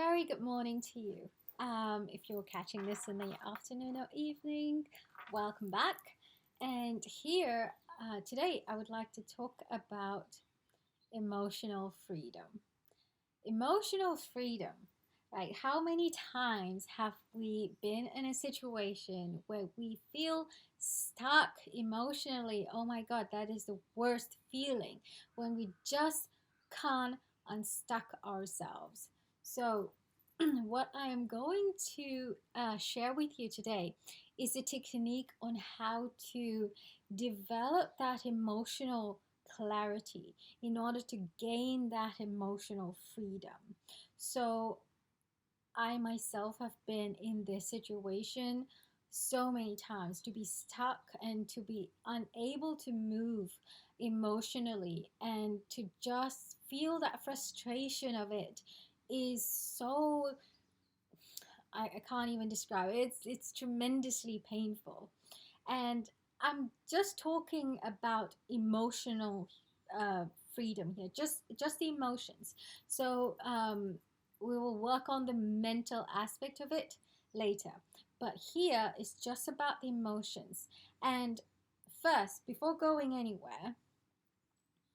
very good morning to you. If you're catching this in the afternoon or evening, welcome back. And here, today, I would like to talk about emotional freedom. Emotional freedom, right? How many times have we been in a situation where we feel stuck emotionally? Oh my God, that is the worst feeling when we just can't unstuck ourselves. So, what I am going to share with you today is a technique on how to develop that emotional clarity in order to gain that emotional freedom. So, I myself have been in this situation so many times to be stuck and to be unable to move emotionally and to just feel that frustration of it is so I can't even describe it. It's tremendously painful. And I'm just talking about emotional freedom here, just the emotions. So we will work on the mental aspect of it later. But here is just about the emotions. And first, before going anywhere,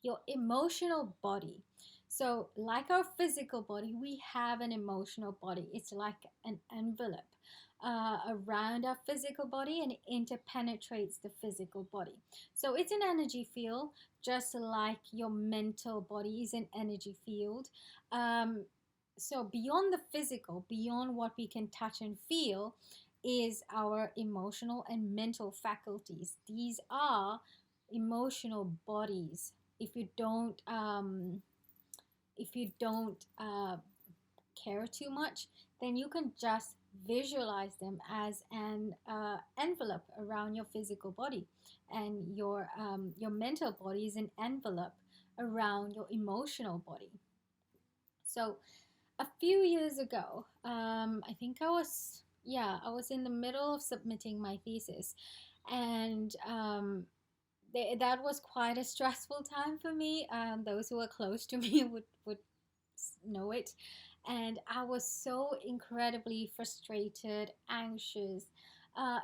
your emotional body. So, like our physical body, we have an emotional body. It's like an envelope around our physical body and it interpenetrates the physical body. So, it's an energy field, just like your mental body is an energy field. Um, so, beyond the physical, beyond what we can touch and feel, is our emotional and mental faculties. These are emotional bodies. If you don't care too much, then you can just visualize them as an envelope around your physical body, and your mental body is an envelope around your emotional body. So a few years ago, I think I was in the middle of submitting my thesis, and that was quite a stressful time for me. Those who are close to me would know it. And I was so incredibly frustrated, anxious,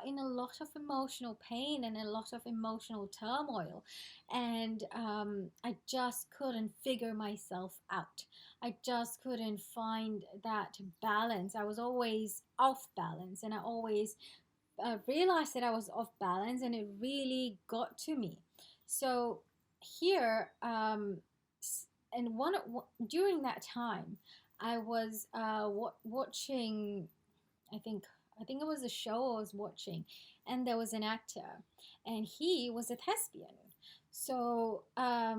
in a lot of emotional pain and a lot of emotional turmoil. And I just couldn't figure myself out. I just couldn't find that balance. I was always off balance, and I always realized that I was off balance, and it really got to me. So here, and during that time, I was watching. I think I think it was a show I was watching, and there was an actor, and he was a thespian. So I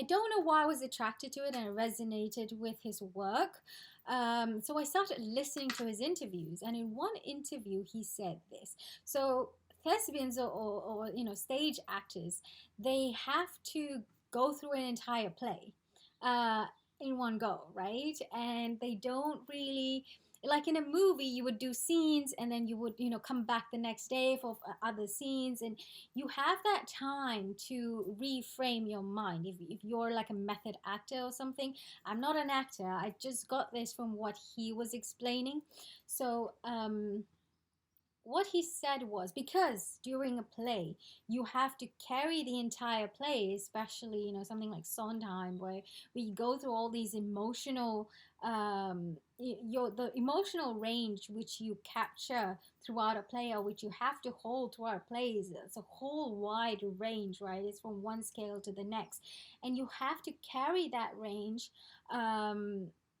don't know why I was attracted to it and I resonated with his work. So I started listening to his interviews, and in one interview, he said this. So thespians or stage actors, they have to go through an entire play uh, in one go, right? And they don't really, like in a movie, you would do scenes and then you would come back the next day for other scenes, and you have that time to reframe your mind. If you're like a method actor or something, I'm not an actor, I just got this from what he was explaining. So what he said was, because during a play you have to carry the entire play, especially something like Sondheim, where we go through all these emotional the emotional range which you capture throughout a play, or which you have to hold throughout plays. It's a whole wide range, right? It's from one scale to the next, and you have to carry that range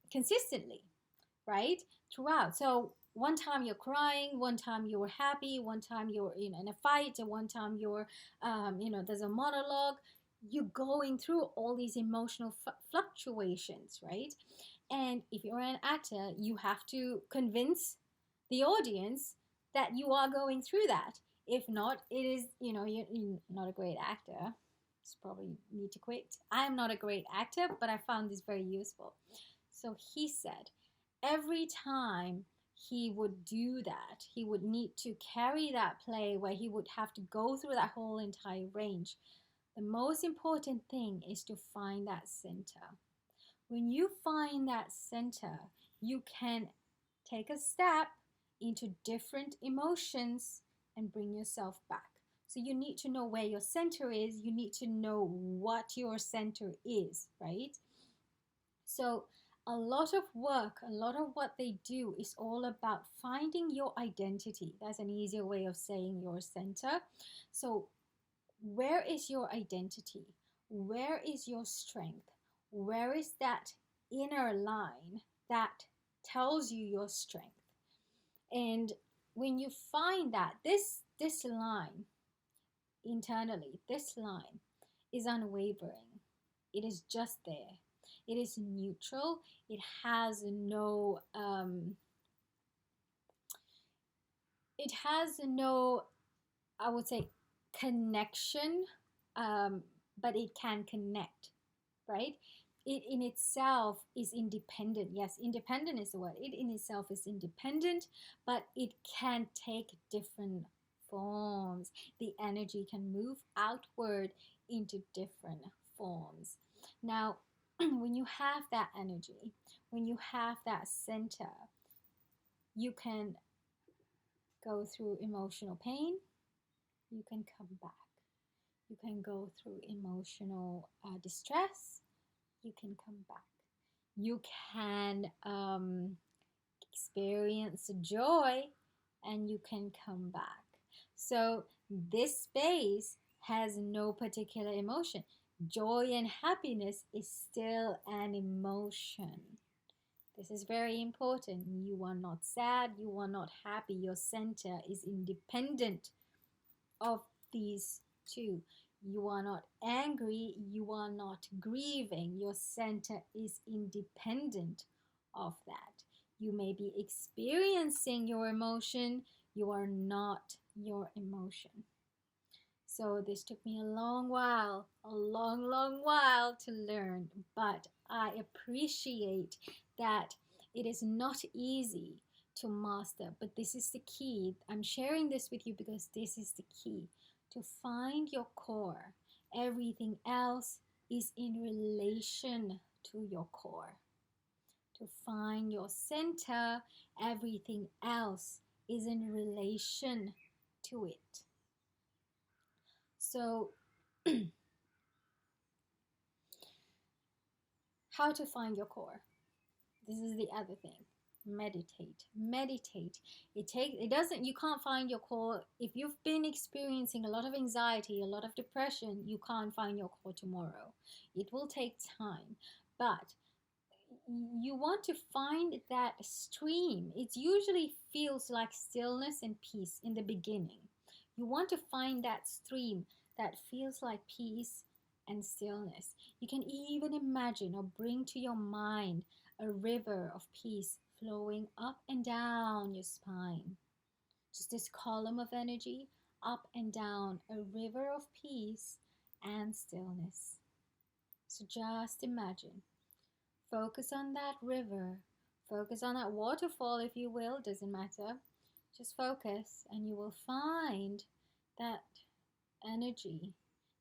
consistently, right, throughout. So one time you're crying, one time you're happy, one time you're in a fight, and one time you're there's a monologue. You're going through all these emotional fluctuations, right? And if you're an actor, you have to convince the audience that you are going through that. If not, it is you're not a great actor. Just probably need to quit. I am not a great actor, but I found this very useful. So he said every time he would do that, he would need to carry that play where he would have to go through that whole entire range. The most important thing is to find that center. When you find that center, you can take a step into different emotions and bring yourself back. So you need to know where your center is. You need to know what your center is, right? So a lot of work, a lot of what they do is all about finding your identity. That's an easier way of saying your center. So where is your identity? Where is your strength? Where is that inner line that tells you your strength? And when you find that this line internally, this line is unwavering. It is just there. It is neutral. It has no I would say connection, but it can connect, right? It in itself is independent. Yes, independent is the word. It in itself is independent, but it can take different forms. The energy can move outward into different forms. Now, when you have that energy, when you have that center, you can go through emotional pain, you can come back. You can go through emotional distress, you can come back. You can experience joy and you can come back. So this space has no particular emotion. Joy and happiness is still an emotion. This is very important. You are not sad, you are not happy. Your center is independent of these two. You are not angry, you are not grieving. Your center is independent of that. You may be experiencing your emotion, you are not your emotion. So this took me a long while, a long, long while to learn, but I appreciate that it is not easy to master, but this is the key. I'm sharing this with you because this is the key to find your core. Everything else is in relation to your core. To find your center, everything else is in relation to it. So, how to find your core? This is the other thing. Meditate. You can't find your core. If you've been experiencing a lot of anxiety, a lot of depression, you can't find your core tomorrow. It will take time, but you want to find that stream. It usually feels like stillness and peace in the beginning. You want to find that stream that feels like peace and stillness. You can even imagine or bring to your mind a river of peace flowing up and down your spine. Just this column of energy up and down, a river of peace and stillness. So just imagine. Focus on that river. Focus on that waterfall, if you will. Doesn't matter. Just focus and you will find that energy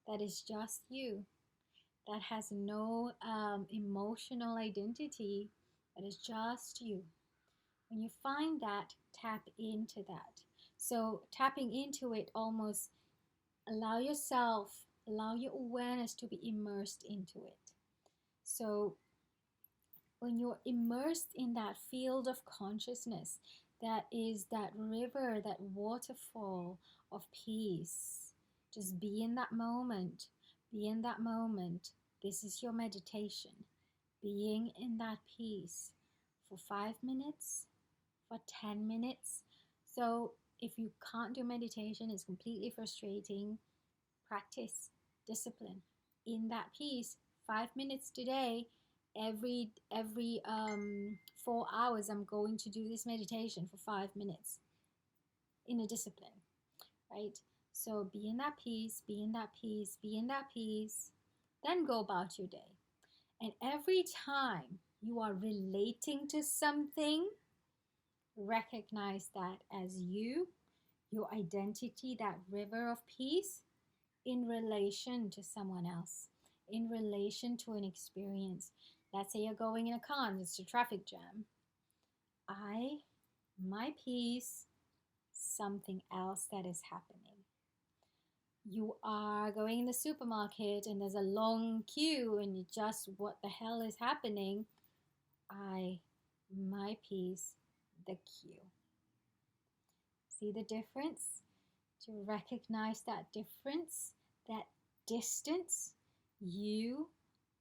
that is just you, that has no emotional identity, that is just you. When you find that, tap into that. So tapping into it, almost allow your awareness to be immersed into it. So when you're immersed in that field of consciousness, that is that river, that waterfall of peace, just be in that moment. Be in that moment. This is your meditation. Being in that peace for 5 minutes, for 10 minutes. So if you can't do meditation, it's completely frustrating. Practice discipline in that peace. 5 minutes today. Every 4 hours, I'm going to do this meditation for 5 minutes in a discipline, right? So be in that peace, be in that peace, be in that peace. Then go about your day. And every time you are relating to something, recognize that as you, your identity, that river of peace in relation to someone else, in relation to an experience. Let's say you're going in a car and it's a traffic jam. I, my peace, something else that is happening. You are going in the supermarket and there's a long queue and you just, what the hell is happening? I, my peace, the queue. See the difference? To recognize that difference, that distance. You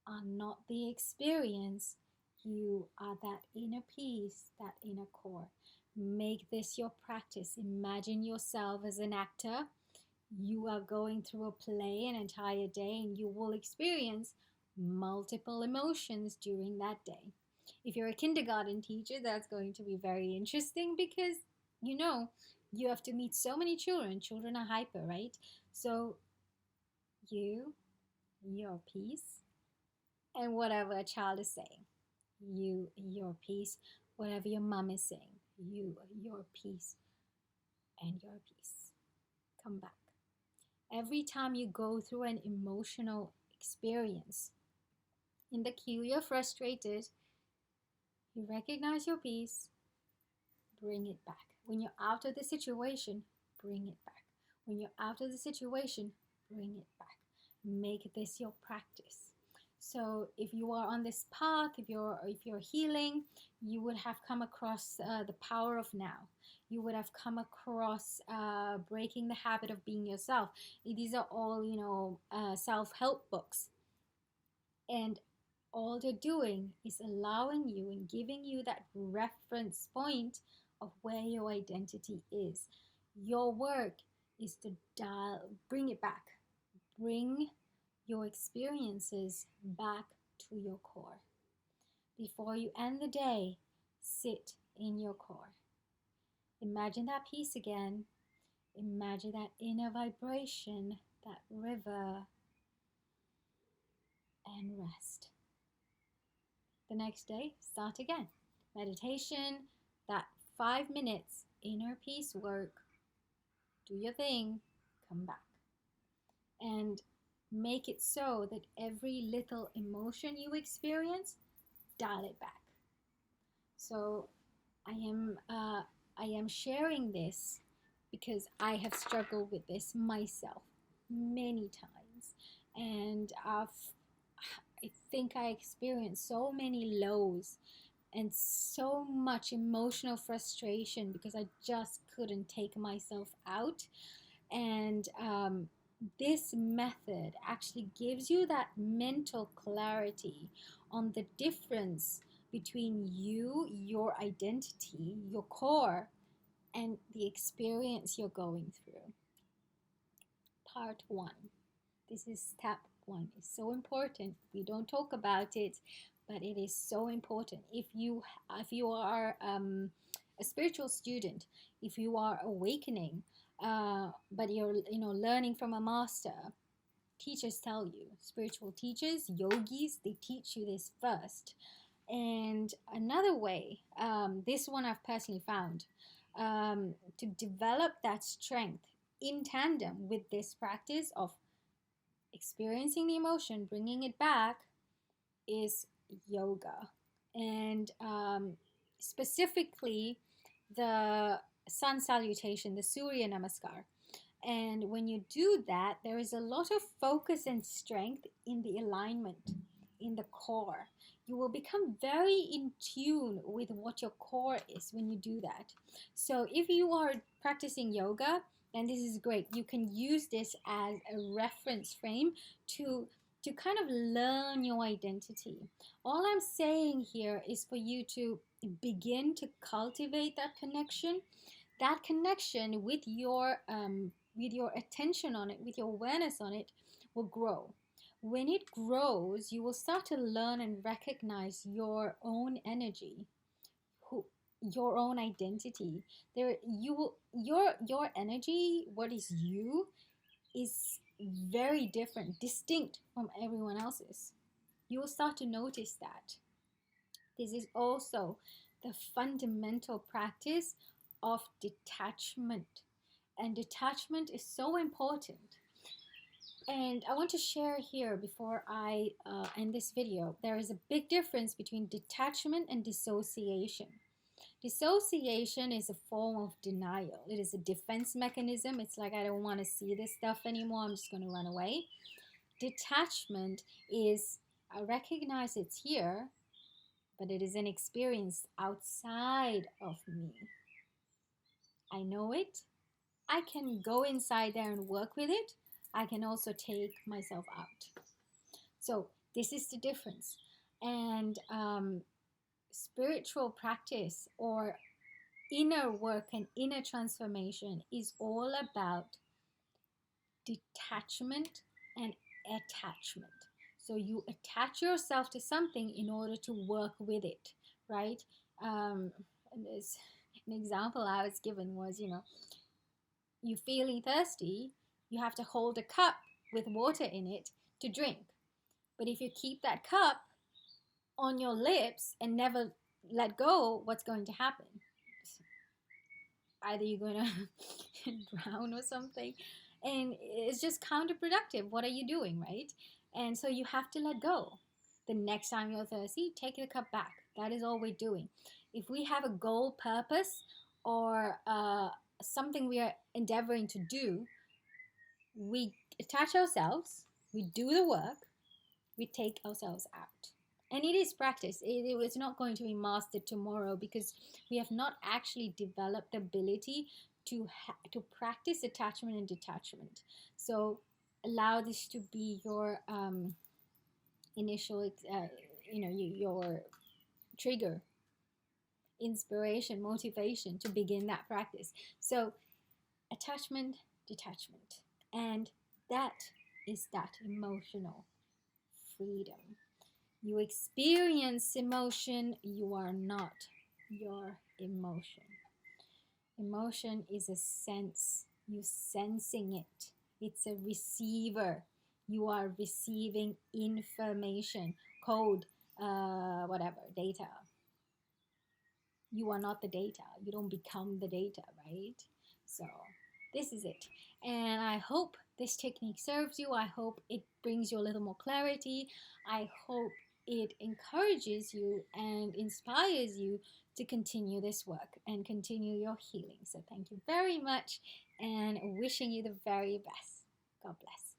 are not the experience. You are that inner peace, that inner core. Make this your practice. Imagine yourself as an actor. You are going through a play an entire day and you will experience multiple emotions during that day. If you're a kindergarten teacher, that's going to be very interesting because you have to meet so many children. Children are hyper, right? So your peace, and whatever a child is saying. Your peace, whatever your mom is saying. Your peace, and your peace. Come back. Every time you go through an emotional experience, in the queue, you're frustrated, you recognize your peace, bring it back. When you're out of the situation, bring it back. When you're out of the situation, bring it back. Make this your practice. So if you are on this path, if you're healing, you would have come across the power of now. You would have come across breaking the habit of being yourself. These are all self-help books, and all they're doing is allowing you and giving you that reference point of where your identity is. Your work is to bring it back. Bring your experiences back to your core. Before you end the day, sit in your core. Imagine that peace again. Imagine that inner vibration, that river, and rest. The next day, start again. Meditation, that 5 minutes, inner peace work. Do your thing, come back. And make it so that every little emotion you experience, dial it back. So I am sharing this because I have struggled with this myself many times, and I think I experienced so many lows and so much emotional frustration because I just couldn't take myself out. And this method actually gives you that mental clarity on the difference between you, your identity, your core, and the experience you're going through. Part 1. This is step 1. It's so important. We don't talk about it, but it is so important. If you are a spiritual student, if you are awakening, but you're learning from a master, teachers tell you, spiritual teachers, yogis, they teach you this first. And another way, this one I've personally found, to develop that strength in tandem with this practice of experiencing the emotion, bringing it back, is yoga. And specifically the sun salutation, the Surya Namaskar. And when you do that, there is a lot of focus and strength in the alignment, in the core. You will become very in tune with what your core is when you do that. So if you are practicing yoga, then this is great. You can use this as a reference frame to kind of learn your identity. All I'm saying here is for you to begin to cultivate that connection with your attention on it, with your awareness on it, will grow. When it grows, you will start to learn and recognize your own energy, your own identity. Your energy, what is you, is very different, distinct from everyone else's. You will start to notice that. This is also the fundamental practice of detachment. And detachment is so important. And I want to share here before I end this video, there is a big difference between detachment and dissociation. Dissociation is a form of denial. It is a defense mechanism. It's like, I don't want to see this stuff anymore. I'm just going to run away. Detachment is, I recognize it's here, but it is an experience outside of me. I know it. I can go inside there and work with it. I can also take myself out. So this is the difference. And spiritual practice or inner work and inner transformation is all about detachment and attachment. So you attach yourself to something in order to work with it, right? And there's an example I was given was, you feeling thirsty, you have to hold a cup with water in it to drink. But if you keep that cup on your lips and never let go, what's going to happen? Either you're going to drown or something. And it's just counterproductive. What are you doing, right? And so you have to let go. The next time you're thirsty, take the cup back. That is all we're doing. If we have a goal, purpose, or something we are endeavoring to do, we attach ourselves, we do the work, we take ourselves out. And it is practice. It's not going to be mastered tomorrow because we have not actually developed the ability to practice attachment and detachment. So allow this to be your initial, your trigger, inspiration, motivation to begin that practice. So attachment, detachment. And that is that emotional freedom. You experience emotion, you are not your emotion. Emotion is a sense, you sensing it. It's a receiver. You are receiving information, code, whatever, data. You are not the data. You don't become the data, right? So this is it. And I hope this technique serves you. I hope it brings you a little more clarity. I hope it encourages you and inspires you to continue this work and continue your healing. So thank you very much and wishing you the very best. God bless.